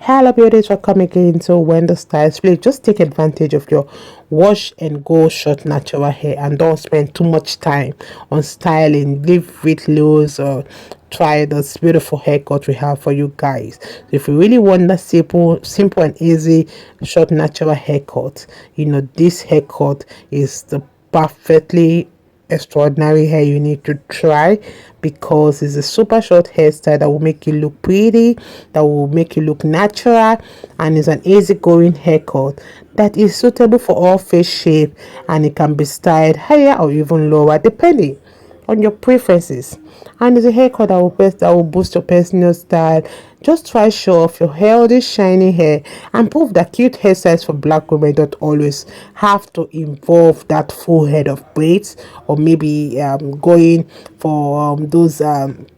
Hello beauties, welcome again to Wendy Styles. Please just take advantage of your wash and go short natural hair and don't spend too much time on styling. Leave it loose or try this beautiful haircut we have for you guys. So if you really want that simple and easy short natural haircut, this haircut is the perfectly extraordinary hair you need to try, because it's a super short hairstyle that will make you look pretty, that will make you look natural, and it's an easygoing haircut that is suitable for all face shape, and it can be styled higher or even lower depending on your preferences. And it's a haircut that will boost your personal style. Just try show off your healthy shiny hair and prove that cute hairstyles for black women don't always have to involve that full head of braids, or maybe going for those and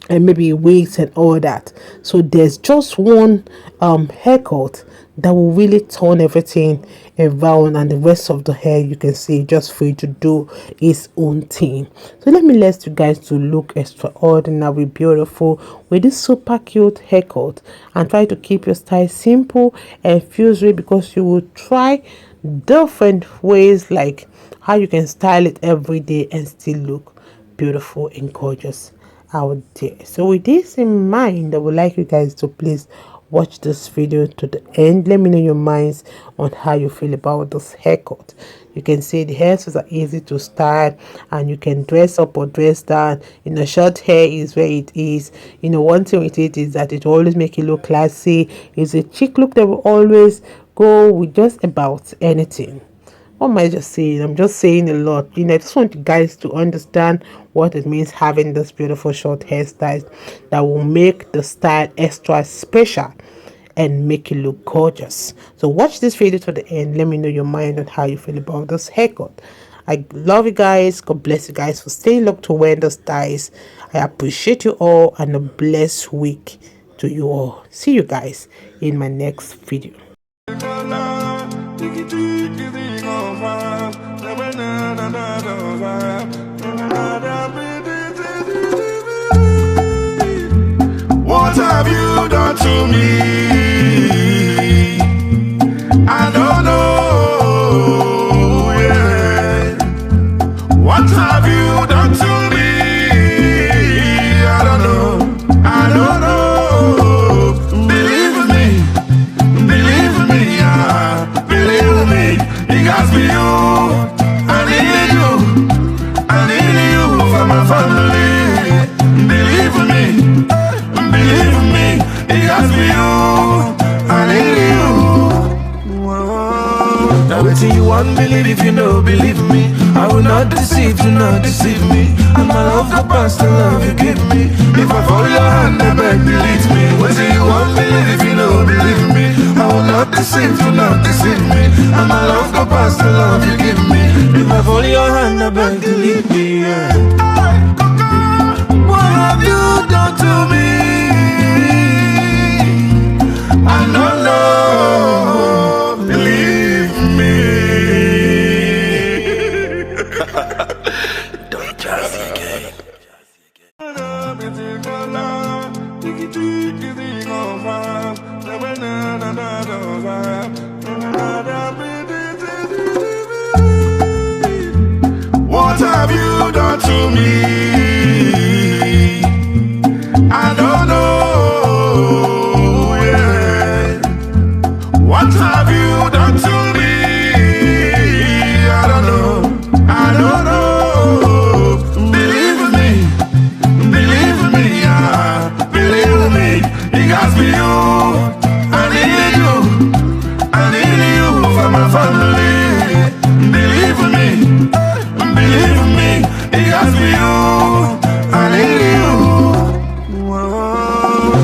maybe wigs and all that. So there's just one haircut that will really turn everything around, and the rest of the hair you can see just for you to do its own thing. So let you guys to look extraordinary beautiful with this super cute haircut, and try to keep your style simple and fuzzy, because you will try different ways like how you can style it every day and still look beautiful and gorgeous out there. So with this in mind, I would like you guys to please watch this video to the end. Let me know your minds on how you feel about this haircut. You can see the hairstyles are easy to style, and you can dress up or dress down. Short hair is where it is. One thing with it is that it will always make you look classy. It's a chic look that will always go with just about anything. What am I just saying? I'm just saying a lot. I just want you guys to understand what it means having this beautiful short hairstyles that will make the style extra special and make you look gorgeous. So watch this video to the end. Let me know your mind on how you feel about this haircut. I love you guys. God bless you guys for staying locked to Wendy Styles. I appreciate you all, and a blessed week to you all. See you guys in my next video. What have you done to me? I don't know, yeah. What have you done to me? I don't know. Believe me, yeah. Believe me, it got me you. I need you for my family. Believe me, it got me you. I need you. Now waiting you want, believe if you know, believe me. I will not deceive, do not deceive me. And my love the past, the love you give me. If I follow your hand, I beg, delete me. Waiting you want, believe if you know, believe me. I will not deceive, do not deceive me. And my love the past, the love you give me. If I follow your hand, I beg, delete me, yeah. What have you done to me? I don't know, believe me. Don't just again. What have you done to me? I don't know, yeah. What have you done to me? I don't know. Believe me, yeah. Believe me, it got me you. I need you for my family. Believe me, it got me you. I need you.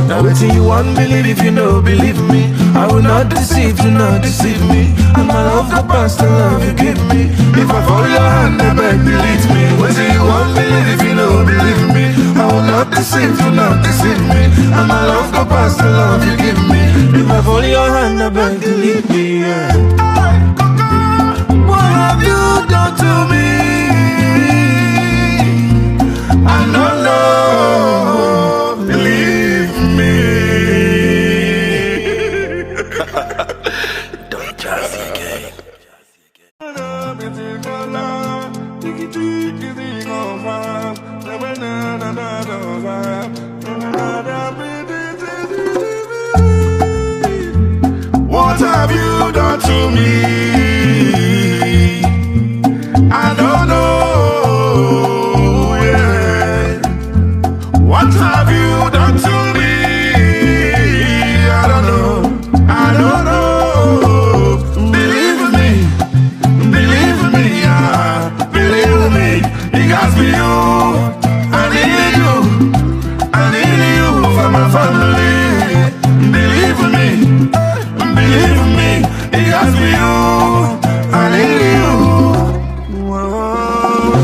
Now waiting you want, believe if you know, believe me. I will not deceive, do not deceive me. And my love the past, the love you give me. If I follow your hand, I beg, delete me. Waiting you want, believe if you know, believe me. I will not deceive, do not deceive me. And my love the past, the love you give me. If I follow your hand, I beg, delete me, yeah. What have you done to me? I don't know, believe me. you done to me? I don't know, yeah. What have you done to me? I don't know, I don't know. Believe me, yeah. Believe me, it got me you. I need you for my family. Believe me, it got me you. I need you.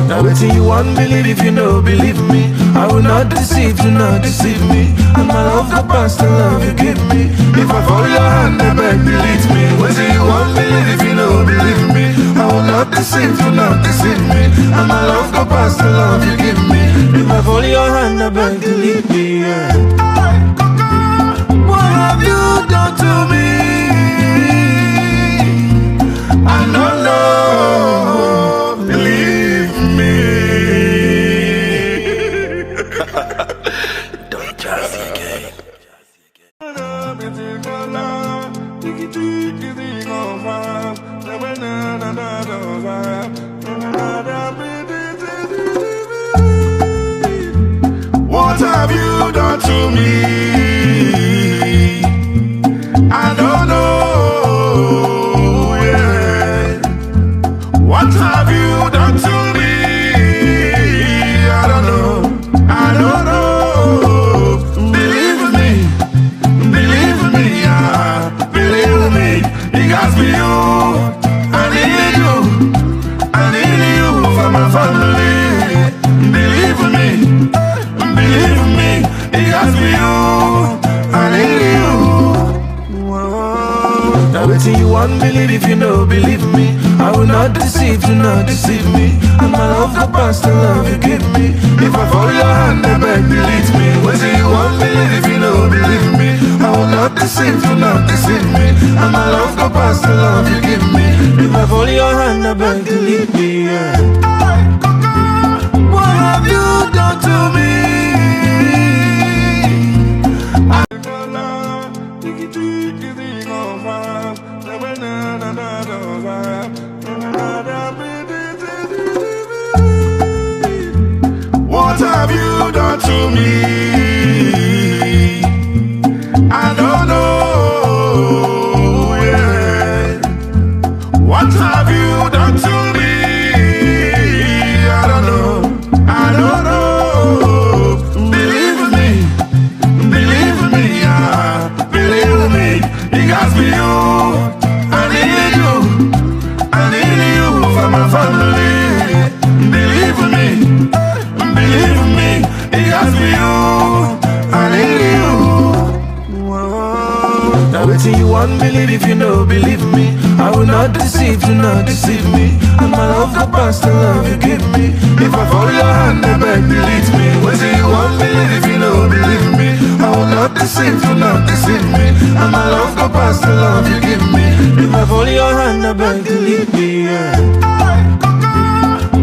Now waiting you want believe if you know, believe me. I will not deceive, do not deceive me. And my love go past the love you give me. If I follow your hand, I beg, delete me. Waiting you want believe if you know, believe me. I will not deceive, do not deceive me. And my love go past the love you give me. If I follow your hand, I beg, delete me, yeah. What have you done to me? I don't know, believe me. Don't just again. What have you done to me? I don't know, yeah. What have you done to me? I don't know, I don't know. Believe me, yeah. Believe me, it got me you. I need you for my family. Believe me, it got me you. I need you. Now waiting you want believe if you know, believe me. I will not deceive, do not deceive me. And my love go past the love you give me. If I follow your hand, I beg, delete me. Waiting you want believe if you know, believe me. I will not deceive, do not deceive me. And my love go past the love you give me. If I follow your hand, I beg, delete me, yeah. What have you done to me? What have you done to me? I don't know, yeah. What have you done to me? I don't know, I don't know. Believe me, yeah. Believe me, it got me you. I need you for my family. Believe me, it got me you. I need you. Now waiting you want believe if you know, believe me. I will not deceive, do not deceive me. And my love go past the love you give me. If I follow your hand, I beg, delete me. Waiting you want believe if you know, believe me. I will not deceive, do not deceive me. And my love go past the love you give me. If I follow your hand, I beg, delete me, yeah.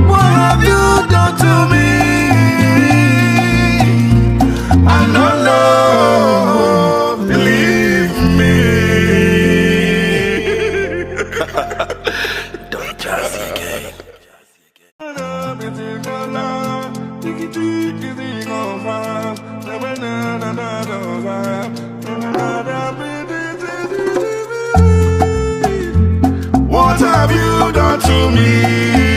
What have you done to me? I don't know, believe me. Don't just again. What have you done to me?